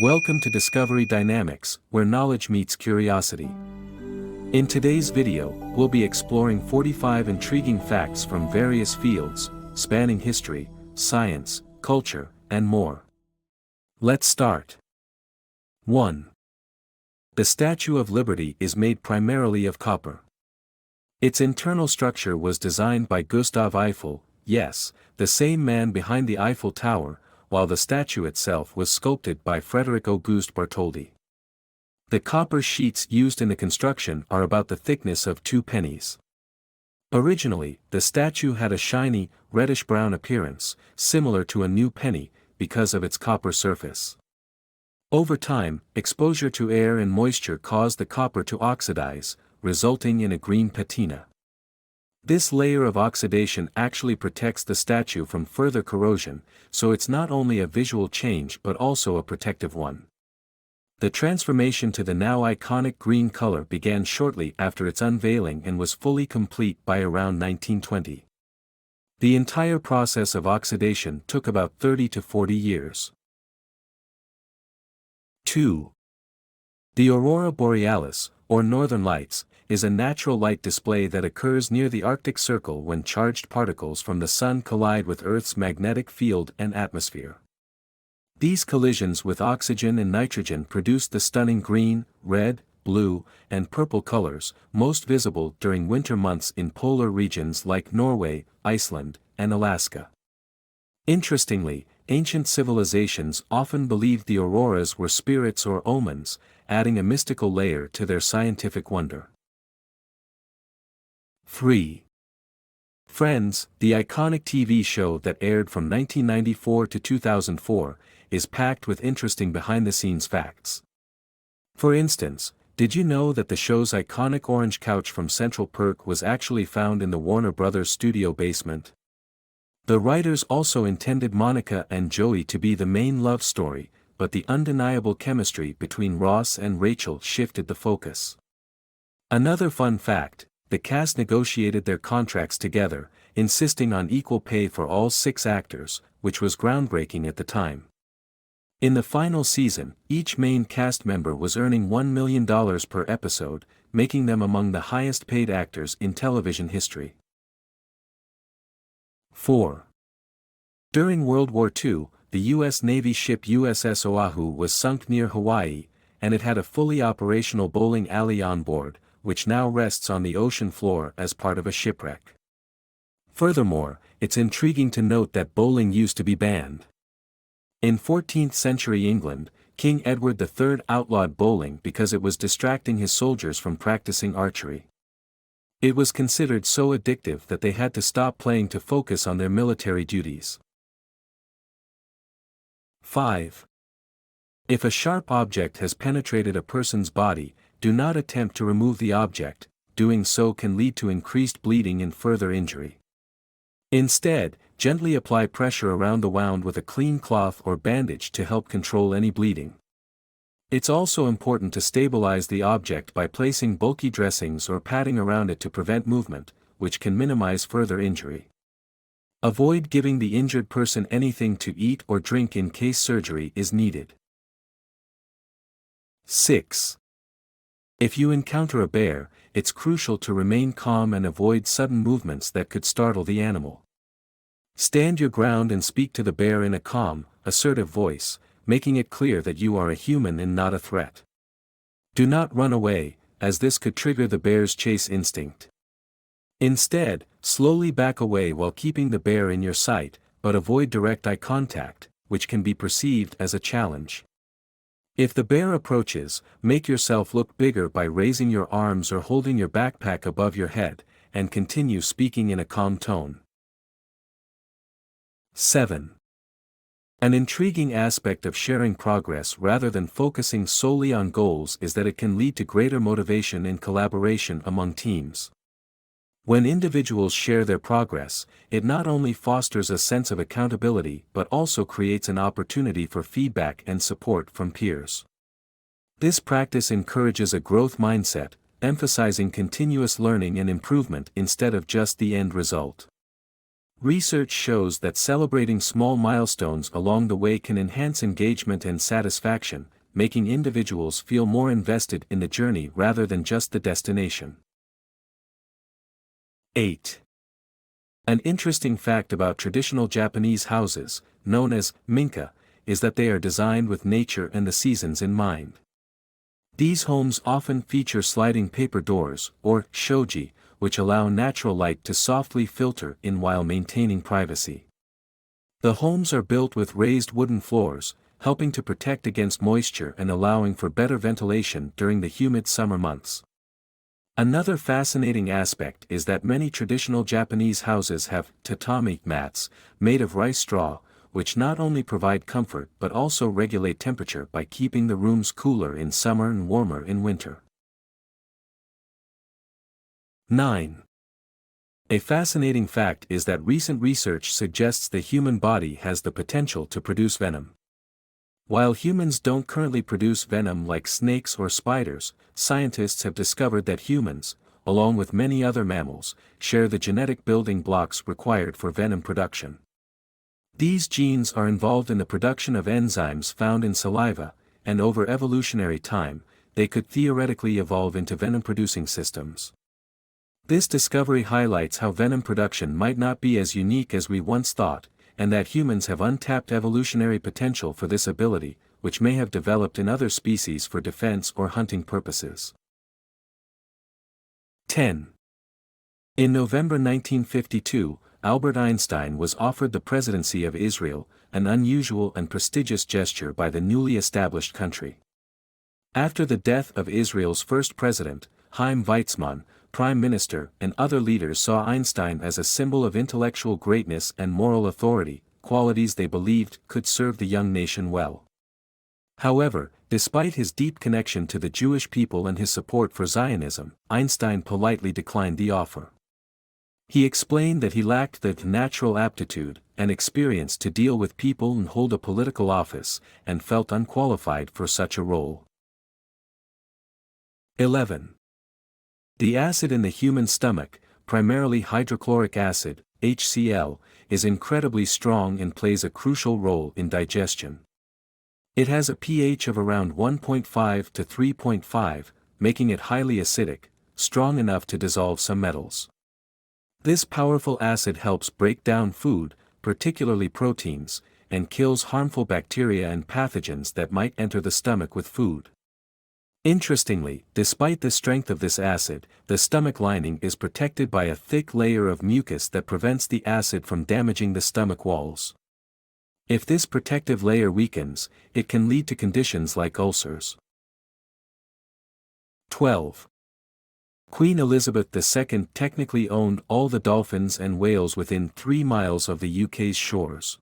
Welcome to Discovery Dynamics, where knowledge meets curiosity. In today's video, we'll be exploring 45 intriguing facts from various fields, spanning history, science, culture, and more. Let's start. 1. The Statue of Liberty is made primarily of copper. Its internal structure was designed by Gustav Eiffel, yes, the same man behind the Eiffel Tower, while the statue itself was sculpted by Frederick Auguste Bartholdi. The copper sheets used in the construction are about the thickness of 2 pennies. Originally, the statue had a shiny, reddish-brown appearance, similar to a new penny, because of its copper surface. Over time, exposure to air and moisture caused the copper to oxidize, resulting in a green patina. This layer of oxidation actually protects the statue from further corrosion, so it's not only a visual change but also a protective one. The transformation to the now iconic green color began shortly after its unveiling and was fully complete by around 1920. The entire process of oxidation took about 30 to 40 years. 2. The Aurora Borealis, or Northern Lights, is a natural light display that occurs near the Arctic Circle when charged particles from the Sun collide with Earth's magnetic field and atmosphere. These collisions with oxygen and nitrogen produce the stunning green, red, blue, and purple colors, most visible during winter months in polar regions like Norway, Iceland, and Alaska. Interestingly, ancient civilizations often believed the auroras were spirits or omens, adding a mystical layer to their scientific wonder. 3. Friends, the iconic TV show that aired from 1994 to 2004, is packed with interesting behind-the-scenes facts. For instance, did you know that the show's iconic orange couch from Central Perk was actually found in the Warner Brothers studio basement? The writers also intended Monica and Joey to be the main love story, but the undeniable chemistry between Ross and Rachel shifted the focus. Another fun fact, the cast negotiated their contracts together, insisting on equal pay for all 6 actors, which was groundbreaking at the time. In the final season, each main cast member was earning $1 million per episode, making them among the highest-paid actors in television history. 4. During World War II, the U.S. Navy ship USS Oahu was sunk near Hawaii, and it had a fully operational bowling alley on board, which now rests on the ocean floor as part of a shipwreck. Furthermore, it's intriguing to note that bowling used to be banned. In 14th century England, King Edward III outlawed bowling because it was distracting his soldiers from practicing archery. It was considered so addictive that they had to stop playing to focus on their military duties. 5. If a sharp object has penetrated a person's body, do not attempt to remove the object, doing so can lead to increased bleeding and further injury. Instead, gently apply pressure around the wound with a clean cloth or bandage to help control any bleeding. It's also important to stabilize the object by placing bulky dressings or padding around it to prevent movement, which can minimize further injury. Avoid giving the injured person anything to eat or drink in case surgery is needed. 6. If you encounter a bear, it's crucial to remain calm and avoid sudden movements that could startle the animal. Stand your ground and speak to the bear in a calm, assertive voice, making it clear that you are a human and not a threat. Do not run away, as this could trigger the bear's chase instinct. Instead, slowly back away while keeping the bear in your sight, but avoid direct eye contact, which can be perceived as a challenge. If the bear approaches, make yourself look bigger by raising your arms or holding your backpack above your head, and continue speaking in a calm tone. 7. An intriguing aspect of sharing progress rather than focusing solely on goals is that it can lead to greater motivation and collaboration among teams. When individuals share their progress, it not only fosters a sense of accountability but also creates an opportunity for feedback and support from peers. This practice encourages a growth mindset, emphasizing continuous learning and improvement instead of just the end result. Research shows that celebrating small milestones along the way can enhance engagement and satisfaction, making individuals feel more invested in the journey rather than just the destination. 8. An interesting fact about traditional Japanese houses, known as minka, is that they are designed with nature and the seasons in mind. These homes often feature sliding paper doors, or shoji, which allow natural light to softly filter in while maintaining privacy. The homes are built with raised wooden floors, helping to protect against moisture and allowing for better ventilation during the humid summer months. Another fascinating aspect is that many traditional Japanese houses have tatami mats, made of rice straw, which not only provide comfort but also regulate temperature by keeping the rooms cooler in summer and warmer in winter. 9. A fascinating fact is that recent research suggests the human body has the potential to produce venom. While humans don't currently produce venom like snakes or spiders, scientists have discovered that humans, along with many other mammals, share the genetic building blocks required for venom production. These genes are involved in the production of enzymes found in saliva, and over evolutionary time, they could theoretically evolve into venom-producing systems. This discovery highlights how venom production might not be as unique as we once thought, and that humans have untapped evolutionary potential for this ability, which may have developed in other species for defense or hunting purposes. 10. In November 1952, Albert Einstein was offered the presidency of Israel, an unusual and prestigious gesture by the newly established country. After the death of Israel's first president, Chaim Weizmann, Prime Minister and other leaders saw Einstein as a symbol of intellectual greatness and moral authority, qualities they believed could serve the young nation well. However, despite his deep connection to the Jewish people and his support for Zionism, Einstein politely declined the offer. He explained that he lacked the natural aptitude and experience to deal with people and hold a political office, and felt unqualified for such a role. 11. The acid in the human stomach, primarily hydrochloric acid, HCl, is incredibly strong and plays a crucial role in digestion. It has a pH of around 1.5 to 3.5, making it highly acidic, strong enough to dissolve some metals. This powerful acid helps break down food, particularly proteins, and kills harmful bacteria and pathogens that might enter the stomach with food. Interestingly, despite the strength of this acid, the stomach lining is protected by a thick layer of mucus that prevents the acid from damaging the stomach walls. If this protective layer weakens, it can lead to conditions like ulcers. 12. Queen Elizabeth II technically owned all the dolphins and whales within 3 miles of the UK's shores.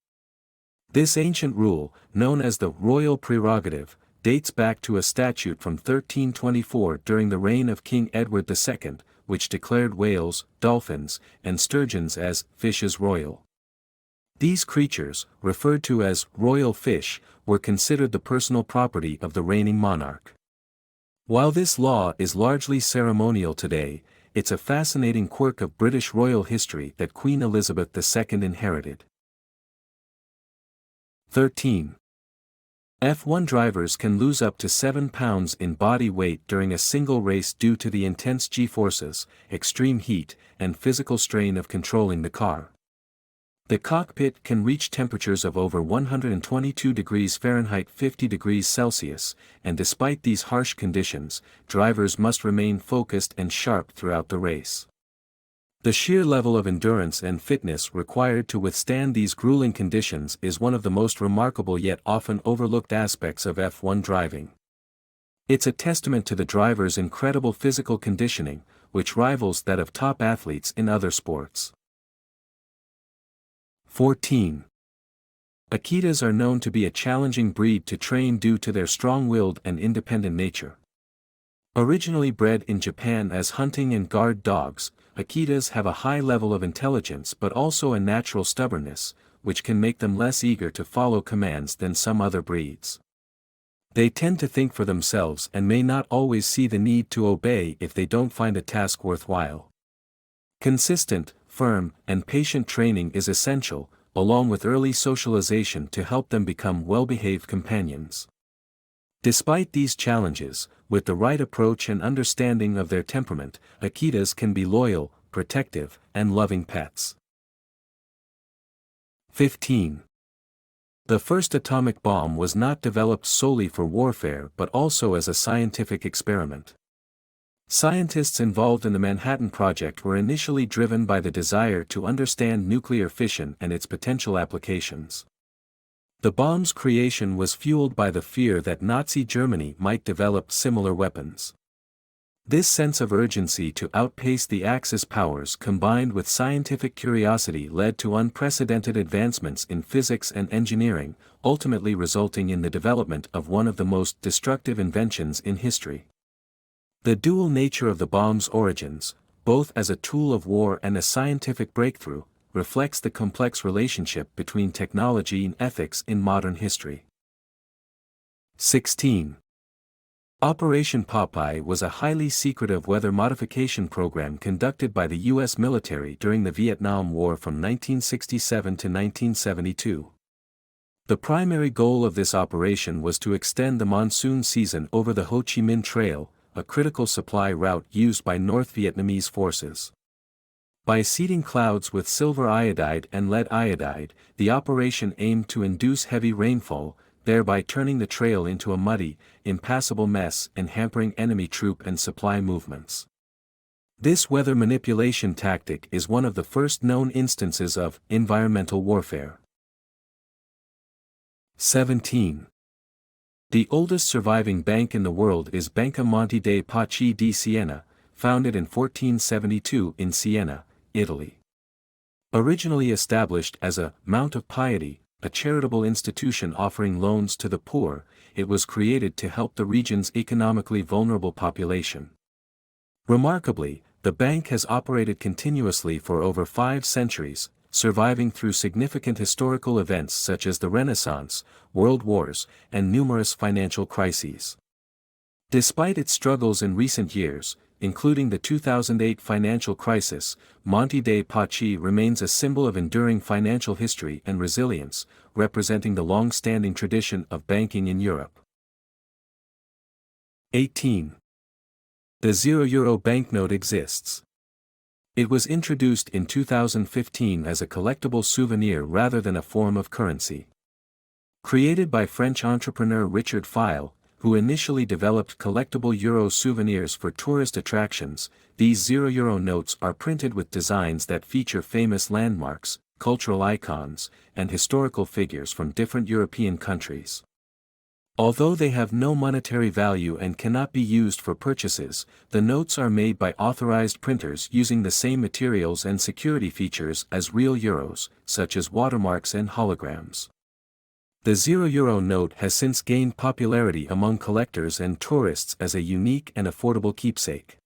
This ancient rule, known as the royal prerogative, dates back to a statute from 1324 during the reign of King Edward II, which declared whales, dolphins, and sturgeons as fishes royal. These creatures, referred to as royal fish, were considered the personal property of the reigning monarch. While this law is largely ceremonial today, it's a fascinating quirk of British royal history that Queen Elizabeth II inherited. 13. F1 drivers can lose up to 7 pounds in body weight during a single race due to the intense G-forces, extreme heat, and physical strain of controlling the car. The cockpit can reach temperatures of over 122 degrees Fahrenheit 50 degrees Celsius, and despite these harsh conditions, drivers must remain focused and sharp throughout the race. The sheer level of endurance and fitness required to withstand these grueling conditions is one of the most remarkable yet often overlooked aspects of F1 driving. It's a testament to the driver's incredible physical conditioning, which rivals that of top athletes in other sports. 14. Akitas are known to be a challenging breed to train due to their strong-willed and independent nature. Originally bred in Japan as hunting and guard dogs, Akitas have a high level of intelligence but also a natural stubbornness, which can make them less eager to follow commands than some other breeds. They tend to think for themselves and may not always see the need to obey if they don't find a task worthwhile. Consistent, firm and patient training is essential, along with early socialization to help them become well-behaved companions. Despite these challenges, with the right approach and understanding of their temperament, Aidas can be loyal, protective, and loving pets. 15. The first atomic bomb was not developed solely for warfare but also as a scientific experiment. Scientists involved in the Manhattan Project were initially driven by the desire to understand nuclear fission and its potential applications. The bomb's creation was fueled by the fear that Nazi Germany might develop similar weapons. This sense of urgency to outpace the Axis powers combined with scientific curiosity led to unprecedented advancements in physics and engineering, ultimately resulting in the development of one of the most destructive inventions in history. The dual nature of the bomb's origins, both as a tool of war and a scientific breakthrough, reflects the complex relationship between technology and ethics in modern history. 16. Operation Popey was a highly secretive weather modification program conducted by the U.S. military during the Vietnam War from 1967 to 1972. The primary goal of this operation was to extend the monsoon season over the Ho Chi Minh Trail, a critical supply route used by North Vietnamese forces. By seeding clouds with silver iodide and lead iodide, the operation aimed to induce heavy rainfall, thereby turning the trail into a muddy, impassable mess and hampering enemy troop and supply movements. This weather manipulation tactic is one of the first known instances of environmental warfare. 17. The oldest surviving bank in the world is Banca Monte dei Paschi di Siena, founded in 1472 in Siena, Italy. Originally established as a Mount of Piety, a charitable institution offering loans to the poor, it was created to help the region's economically vulnerable population. Remarkably, the bank has operated continuously for over 5 centuries, surviving through significant historical events such as the Renaissance, World Wars, and numerous financial crises. Despite its struggles in recent years, including the 2008 financial crisis, Monte dei Paschi remains a symbol of enduring financial history and resilience, representing the long-standing tradition of banking in Europe. 18. The €0 banknote exists. It was introduced in 2015 as a collectible souvenir rather than a form of currency. Created by French entrepreneur Richard File, who initially developed collectible euro souvenirs for tourist attractions, these €0 notes are printed with designs that feature famous landmarks, cultural icons, and historical figures from different European countries. Although they have no monetary value and cannot be used for purchases, the notes are made by authorized printers using the same materials and security features as real euros, such as watermarks and holograms. The €0 note has since gained popularity among collectors and tourists as a unique and affordable keepsake.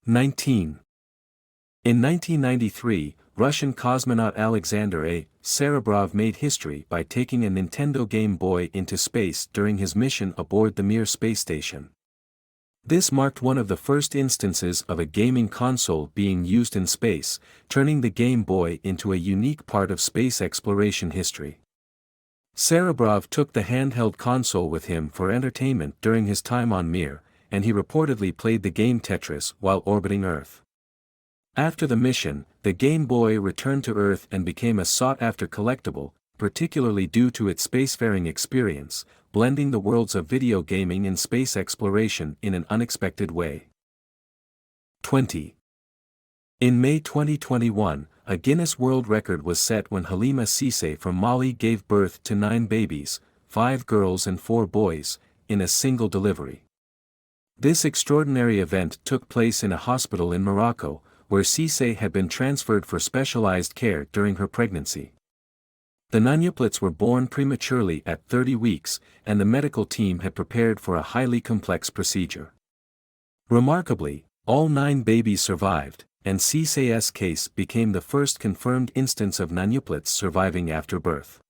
19. In 1993, Russian cosmonaut Alexander A. Serebrov made history by taking a Nintendo Game Boy into space during his mission aboard the Mir space station. This marked one of the first instances of a gaming console being used in space, turning the Game Boy into a unique part of space exploration history. Serebrov took the handheld console with him for entertainment during his time on Mir, and he reportedly played the game Tetris while orbiting Earth. After the mission, the Game Boy returned to Earth and became a sought-after collectible, particularly due to its spacefaring experience, blending the worlds of video gaming and space exploration in an unexpected way. 20. In May 2021, a Guinness World Record was set when Halima Cissé from Mali gave birth to 9 babies, 5 girls and 4 boys, in a single delivery. This extraordinary event took place in a hospital in Morocco, where Cissé had been transferred for specialized care during her pregnancy. The nunnuplets were born prematurely at 30 weeks, and the medical team had prepared for a highly complex procedure. Remarkably, all 9 babies survived, and Cissé's case became the first confirmed instance of nunnuplets surviving after birth.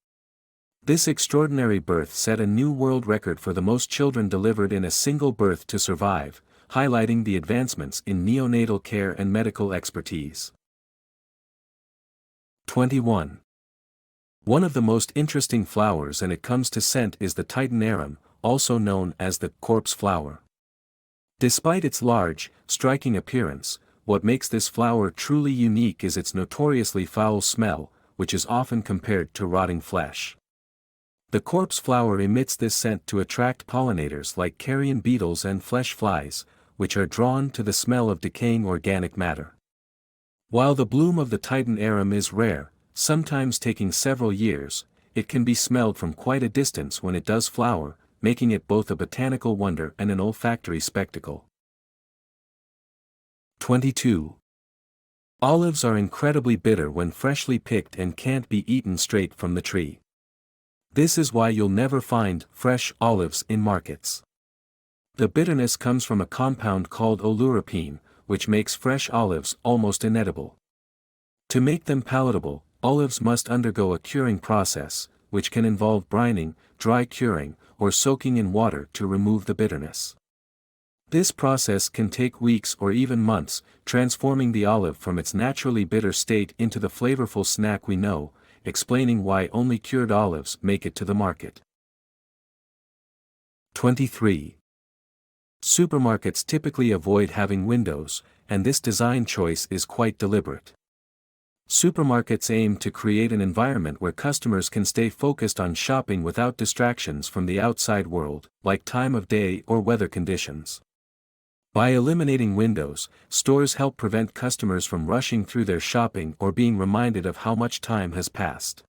This extraordinary birth set a new world record for the most children delivered in a single birth to survive, highlighting the advancements in neonatal care and medical expertise. 21. One of the most interesting flowers when it comes to scent is the Titan arum, also known as the corpse flower. Despite its large, striking appearance, what makes this flower truly unique is its notoriously foul smell, which is often compared to rotting flesh. The corpse flower emits this scent to attract pollinators like carrion beetles and flesh flies, which are drawn to the smell of decaying organic matter. While the bloom of the Titan arum is rare, sometimes taking several years, it can be smelled from quite a distance when it does flower, making it both a botanical wonder and an olfactory spectacle. 22. Olives are incredibly bitter when freshly picked and can't be eaten straight from the tree. This is why you'll never find fresh olives in markets. The bitterness comes from a compound called oleuropein, which makes fresh olives almost inedible. To make them palatable, olives must undergo a curing process, which can involve brining, dry curing, or soaking in water to remove the bitterness. This process can take weeks or even months, transforming the olive from its naturally bitter state into the flavorful snack we know, explaining why only cured olives make it to the market. 23. Supermarkets typically avoid having windows, and this design choice is quite deliberate. Supermarkets aim to create an environment where customers can stay focused on shopping without distractions from the outside world, like time of day or weather conditions. By eliminating windows, stores help prevent customers from rushing through their shopping or being reminded of how much time has passed.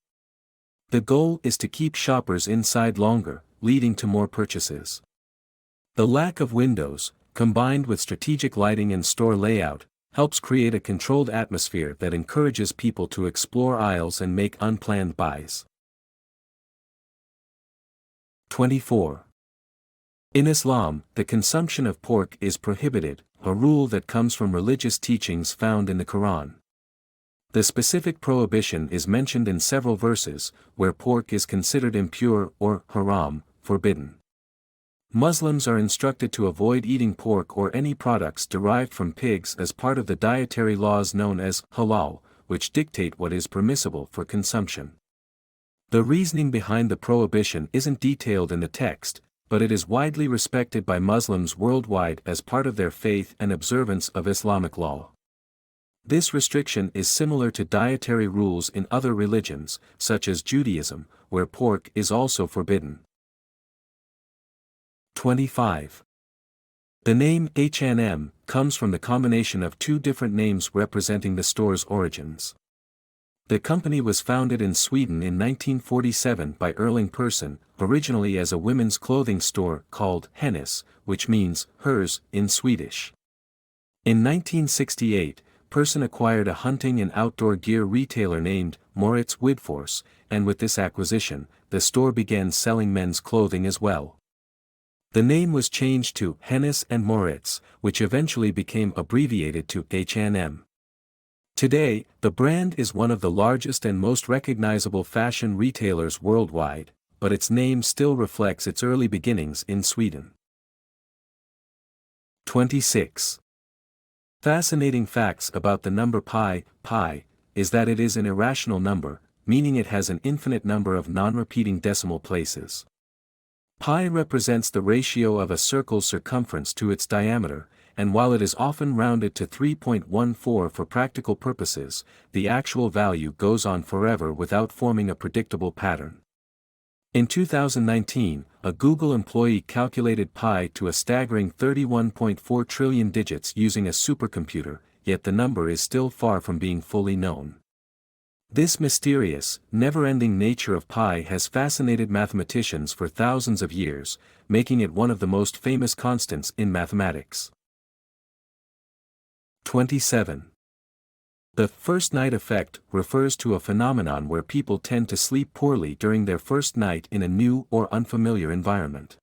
The goal is to keep shoppers inside longer, leading to more purchases. The lack of windows, combined with strategic lighting and store layout, helps create a controlled atmosphere that encourages people to explore aisles and make unplanned buys. 24. In Islam, the consumption of pork is prohibited, a rule that comes from religious teachings found in the Quran. The specific prohibition is mentioned in several verses, where pork is considered impure or haram, forbidden. Muslims are instructed to avoid eating pork or any products derived from pigs as part of the dietary laws known as halal, which dictate what is permissible for consumption. The reasoning behind the prohibition isn't detailed in the text, but it is widely respected by Muslims worldwide as part of their faith and observance of Islamic law. This restriction is similar to dietary rules in other religions, such as Judaism, where pork is also forbidden. 25. The name H&M comes from the combination of two different names representing the store's origins. The company was founded in Sweden in 1947 by Erling Persson, originally as a women's clothing store called Hennes, which means hers in Swedish. In 1968, Persson acquired a hunting and outdoor gear retailer named Moritz Widfors, and with this acquisition, the store began selling men's clothing as well. The name was changed to Hennes and Moritz, which eventually became abbreviated to H&M. Today, the brand is one of the largest and most recognizable fashion retailers worldwide, but its name still reflects its early beginnings in Sweden. 26. Fascinating facts about the number pi is that it is an irrational number, meaning it has an infinite number of non-repeating decimal places. Pi represents the ratio of a circle's circumference to its diameter, and while it is often rounded to 3.14 for practical purposes, the actual value goes on forever without forming a predictable pattern. In 2019, a Google employee calculated pi to a staggering 31.4 trillion digits using a supercomputer, yet the number is still far from being fully known. This mysterious, never-ending nature of pi has fascinated mathematicians for thousands of years, making it one of the most famous constants in mathematics. 27. The first night effect refers to a phenomenon where people tend to sleep poorly during their first night in a new or unfamiliar environment.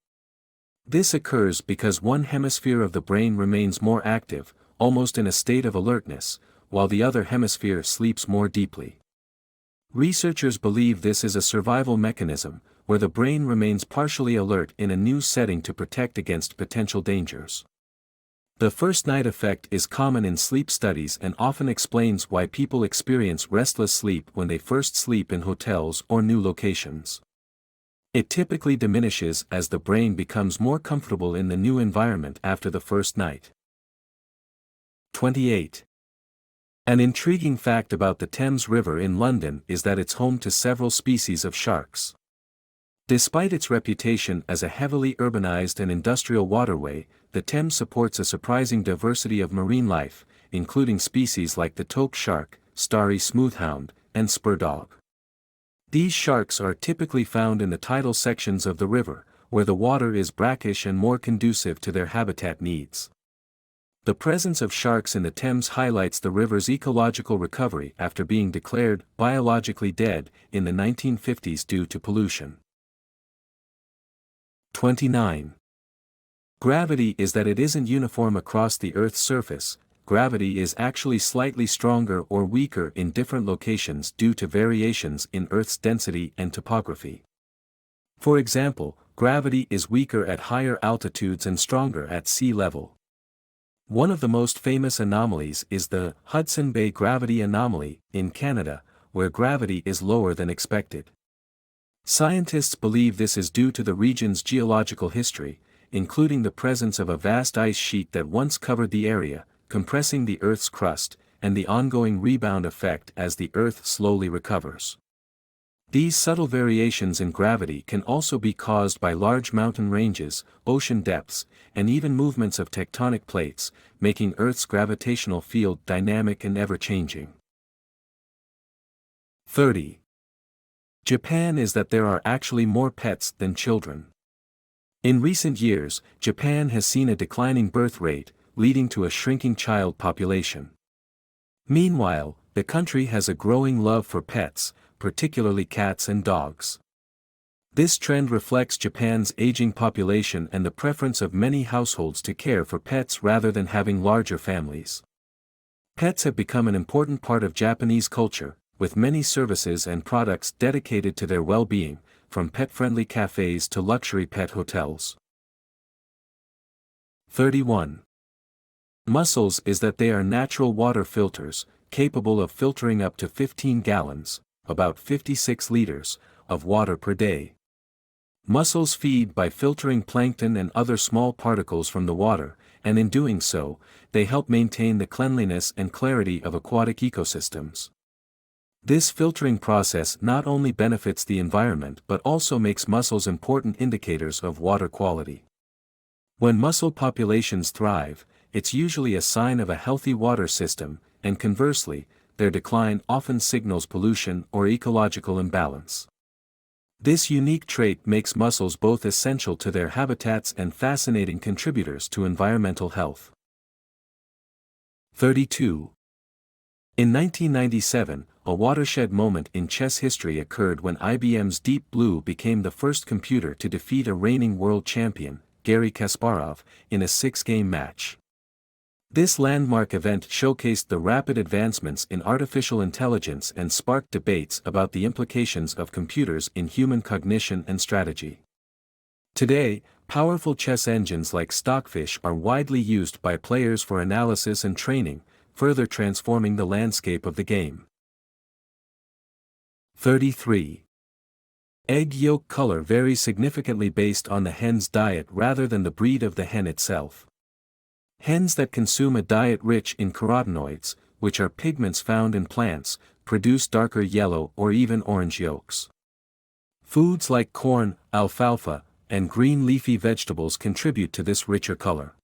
This occurs because one hemisphere of the brain remains more active, almost in a state of alertness, while the other hemisphere sleeps more deeply. Researchers believe this is a survival mechanism, where the brain remains partially alert in a new setting to protect against potential dangers. The first night effect is common in sleep studies and often explains why people experience restless sleep when they first sleep in hotels or new locations. It typically diminishes as the brain becomes more comfortable in the new environment after the first night. 28. An intriguing fact about the Thames River in London is that it's home to several species of sharks. Despite its reputation as a heavily urbanized and industrial waterway, the Thames supports a surprising diversity of marine life, including species like the toque shark, starry smoothhound, and spur dog. These sharks are typically found in the tidal sections of the river, where the water is brackish and more conducive to their habitat needs. The presence of sharks in the Thames highlights the river's ecological recovery after being declared biologically dead in the 1950s due to pollution. 29. Gravity is that it isn't uniform across the Earth's surface. Gravity is actually slightly stronger or weaker in different locations due to variations in Earth's density and topography. For example, gravity is weaker at higher altitudes and stronger at sea level. One of the most famous anomalies is the Hudson Bay Gravity Anomaly in Canada, where gravity is lower than expected. Scientists believe this is due to the region's geological history, including the presence of a vast ice sheet that once covered the area, compressing the Earth's crust, and the ongoing rebound effect as the Earth slowly recovers. These subtle variations in gravity can also be caused by large mountain ranges, ocean depths, and even movements of tectonic plates, making Earth's gravitational field dynamic and ever-changing. 30. Japan is that there are actually more pets than children. In recent years, Japan has seen a declining birth rate, leading to a shrinking child population. Meanwhile, the country has a growing love for pets, particularly cats and dogs. This trend reflects Japan's aging population and the preference of many households to care for pets rather than having larger families. Pets have become an important part of Japanese culture, with many services and products dedicated to their well-being, from pet-friendly cafes to luxury pet hotels. 31. Mussels is that they are natural water filters, capable of filtering up to 15 gallons, about 56 liters, of water per day. Mussels feed by filtering plankton and other small particles from the water, and in doing so, they help maintain the cleanliness and clarity of aquatic ecosystems. This filtering process not only benefits the environment but also makes mussels important indicators of water quality. When mussel populations thrive, it's usually a sign of a healthy water system, and conversely, their decline often signals pollution or ecological imbalance. This unique trait makes mussels both essential to their habitats and fascinating contributors to environmental health. 32. In 1997, a watershed moment in chess history occurred when IBM's Deep Blue became the first computer to defeat a reigning world champion, Garry Kasparov, in a 6-game match. This landmark event showcased the rapid advancements in artificial intelligence and sparked debates about the implications of computers in human cognition and strategy. Today, powerful chess engines like Stockfish are widely used by players for analysis and training, further transforming the landscape of the game. 33. Egg yolk color varies significantly based on the hen's diet rather than the breed of the hen itself. Hens that consume a diet rich in carotenoids, which are pigments found in plants, produce darker yellow or even orange yolks. Foods like corn, alfalfa, and green leafy vegetables contribute to this richer color.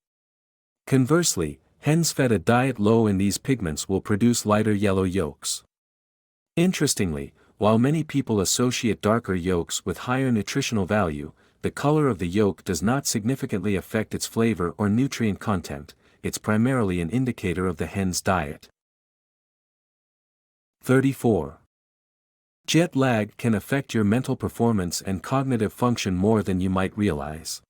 Conversely, hens fed a diet low in these pigments will produce lighter yellow yolks. Interestingly, while many people associate darker yolks with higher nutritional value, the color of the yolk does not significantly affect its flavor or nutrient content, it's primarily an indicator of the hen's diet. 34. Jet lag can affect your mental performance and cognitive function more than you might realize.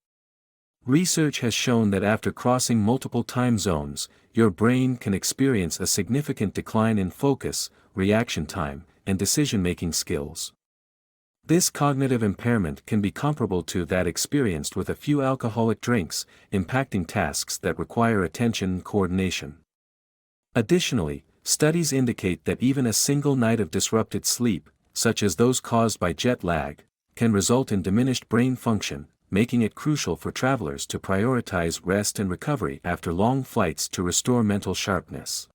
Research has shown that after crossing multiple time zones, your brain can experience a significant decline in focus, reaction time, and decision-making skills. This cognitive impairment can be comparable to that experienced with a few alcoholic drinks, impacting tasks that require attention and coordination. Additionally, studies indicate that even a single night of disrupted sleep, such as those caused by jet lag, can result in diminished brain function, making it crucial for travelers to prioritize rest and recovery after long flights to restore mental sharpness.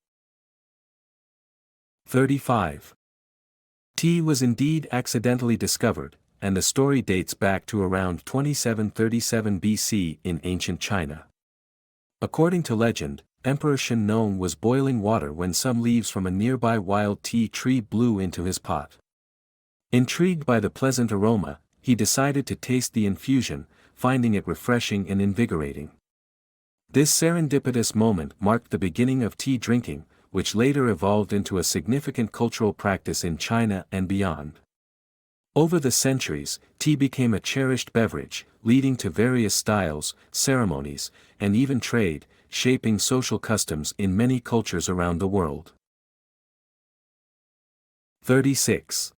35. Tea was indeed accidentally discovered, and the story dates back to around 2737 BC in ancient China. According to legend, Emperor Shennong was boiling water when some leaves from a nearby wild tea tree blew into his pot. Intrigued by the pleasant aroma, he decided to taste the infusion, finding it refreshing and invigorating. This serendipitous moment marked the beginning of tea drinking, which later evolved into a significant cultural practice in China and beyond. Over the centuries, tea became a cherished beverage, leading to various styles, ceremonies, and even trade, shaping social customs in many cultures around the world. 36.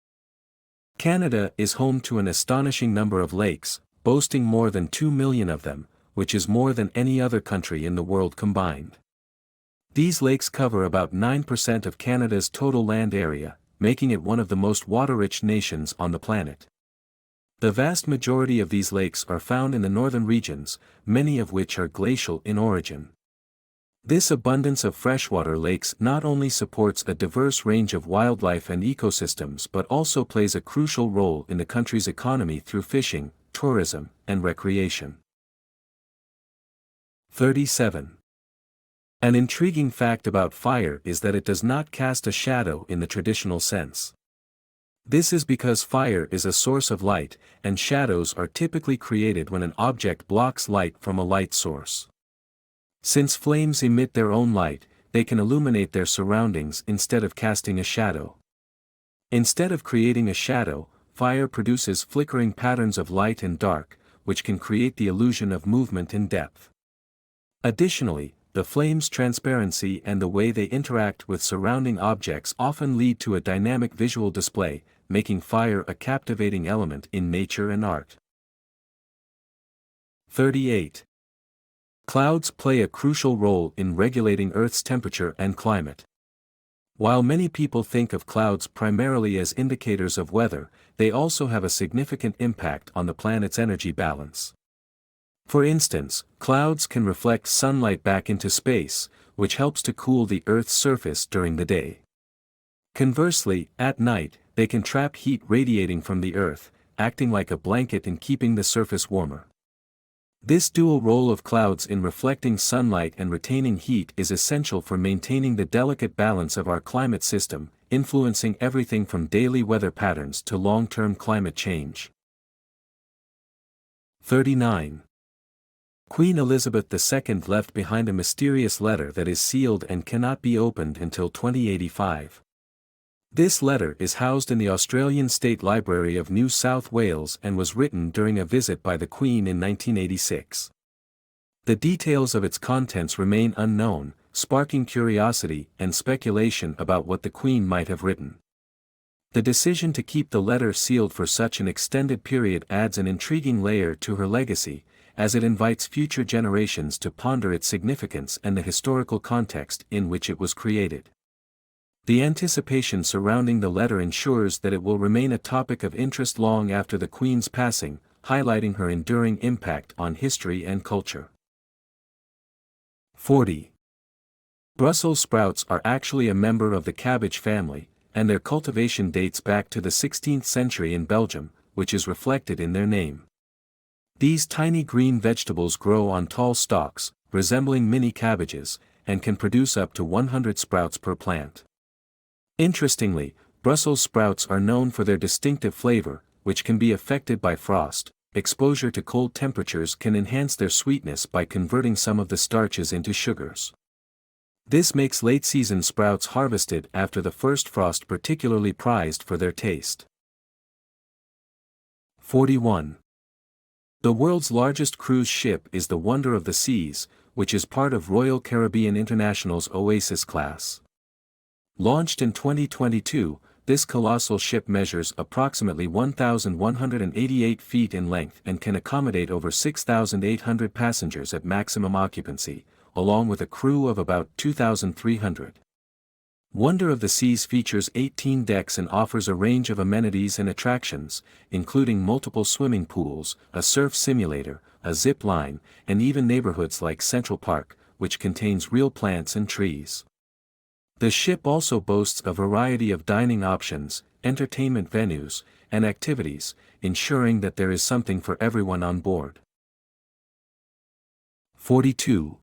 Canada is home to an astonishing number of lakes, boasting more than 2 million of them, which is more than any other country in the world combined. These lakes cover about 9% of Canada's total land area, making it one of the most water-rich nations on the planet. The vast majority of these lakes are found in the northern regions, many of which are glacial in origin. This abundance of freshwater lakes not only supports a diverse range of wildlife and ecosystems but also plays a crucial role in the country's economy through fishing, tourism, and recreation. 37. An intriguing fact about fire is that it does not cast a shadow in the traditional sense. This is because fire is a source of light, and shadows are typically created when an object blocks light from a light source. Since flames emit their own light, they can illuminate their surroundings instead of casting a shadow. Instead of creating a shadow, fire produces flickering patterns of light and dark, which can create the illusion of movement and depth. Additionally, the flame's transparency and the way they interact with surrounding objects often lead to a dynamic visual display, making fire a captivating element in nature and art. 38. Clouds play a crucial role in regulating Earth's temperature and climate. While many people think of clouds primarily as indicators of weather, they also have a significant impact on the planet's energy balance. For instance, clouds can reflect sunlight back into space, which helps to cool the Earth's surface during the day. Conversely, at night, they can trap heat radiating from the Earth, acting like a blanket and keeping the surface warmer. This dual role of clouds in reflecting sunlight and retaining heat is essential for maintaining the delicate balance of our climate system, influencing everything from daily weather patterns to long-term climate change. 39. Queen Elizabeth II left behind a mysterious letter that is sealed and cannot be opened until 2085. This letter is housed in the Australian State Library of New South Wales and was written during a visit by the Queen in 1986. The details of its contents remain unknown, sparking curiosity and speculation about what the Queen might have written. The decision to keep the letter sealed for such an extended period adds an intriguing layer to her legacy, as it invites future generations to ponder its significance and the historical context in which it was created. The anticipation surrounding the letter ensures that it will remain a topic of interest long after the Queen's passing, highlighting her enduring impact on history and culture. 40. Brussels sprouts are actually a member of the cabbage family, and their cultivation dates back to the 16th century in Belgium, which is reflected in their name. These tiny green vegetables grow on tall stalks, resembling mini cabbages, and can produce up to 100 sprouts per plant. Interestingly, Brussels sprouts are known for their distinctive flavor, which can be affected by frost. Exposure to cold temperatures can enhance their sweetness by converting some of the starches into sugars. This makes late-season sprouts harvested after the first frost particularly prized for their taste. 41. The world's largest cruise ship is the Wonder of the Seas, which is part of Royal Caribbean International's Oasis class. Launched in 2022, this colossal ship measures approximately 1,188 feet in length and can accommodate over 6,800 passengers at maximum occupancy, along with a crew of about 2,300. Wonder of the Seas features 18 decks and offers a range of amenities and attractions, including multiple swimming pools, a surf simulator, a zip line, and even neighborhoods like Central Park, which contains real plants and trees. The ship also boasts a variety of dining options, entertainment venues, and activities, ensuring that there is something for everyone on board. 42.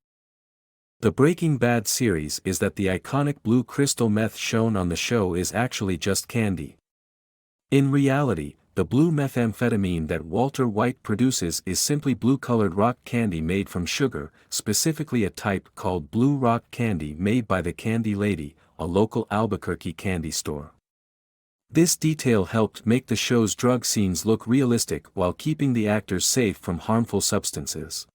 The Breaking Bad series is that the iconic blue crystal meth shown on the show is actually just candy. In reality, the blue methamphetamine that Walter White produces is simply blue-colored rock candy made from sugar, specifically a type called blue rock candy made by the Candy Lady, a local Albuquerque candy store. This detail helped make the show's drug scenes look realistic while keeping the actors safe from harmful substances.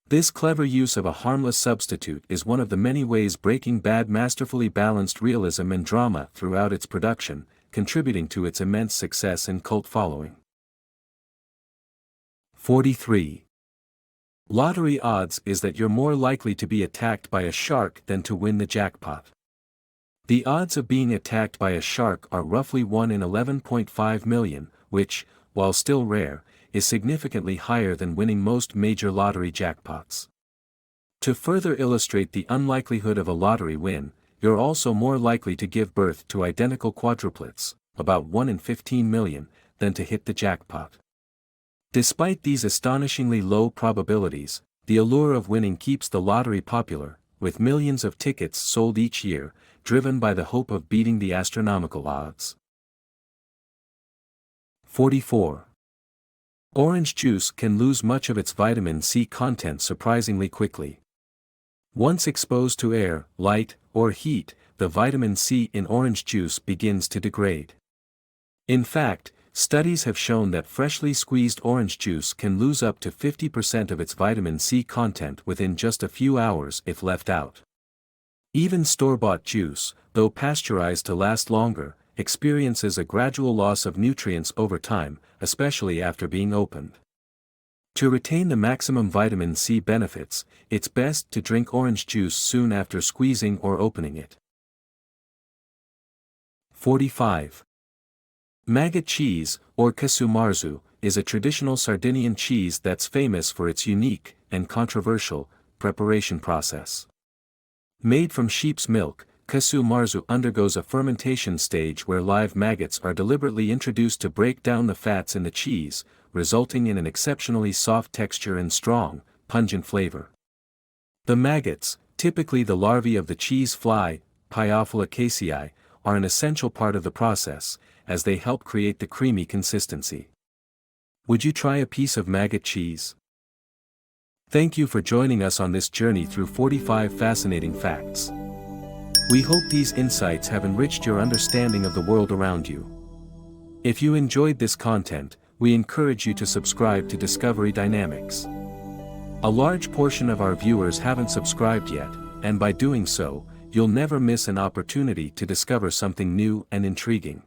This clever use of a harmless substitute is one of the many ways Breaking Bad masterfully balanced realism and drama throughout its production, contributing to its immense success and cult following. 43. Lottery odds is that you're more likely to be attacked by a shark than to win the jackpot. The odds of being attacked by a shark are roughly 1 in 11.5 million, which, while still rare, is significantly higher than winning most major lottery jackpots. To further illustrate the unlikelihood of a lottery win, you're also more likely to give birth to identical quadruplets, about 1 in 15 million, than to hit the jackpot. Despite these astonishingly low probabilities, the allure of winning keeps the lottery popular, with millions of tickets sold each year, driven by the hope of beating the astronomical odds. 44. Orange juice can lose much of its vitamin C content surprisingly quickly. Once exposed to air, light, or heat, the vitamin C in orange juice begins to degrade. In fact, studies have shown that freshly squeezed orange juice can lose up to 50% of its vitamin C content within just a few hours if left out. Even store-bought juice, though pasteurized to last longer, experiences a gradual loss of nutrients over time, especially after being opened. To retain the maximum vitamin C benefits, it's best to drink orange juice soon after squeezing or opening it. 45. Maggot cheese, or casu marzu, is a traditional Sardinian cheese that's famous for its unique, and controversial, preparation process. Made from sheep's milk, casu marzu undergoes a fermentation stage where live maggots are deliberately introduced to break down the fats in the cheese, resulting in an exceptionally soft texture and strong, pungent flavor. The maggots, typically the larvae of the cheese fly, Pyophila casei, are an essential part of the process, as they help create the creamy consistency. Would you try a piece of maggot cheese? Thank you for joining us on this journey through 45 fascinating facts. We hope these insights have enriched your understanding of the world around you. If you enjoyed this content, we encourage you to subscribe to Discovery Dynamics. A large portion of our viewers haven't subscribed yet, and by doing so, you'll never miss an opportunity to discover something new and intriguing.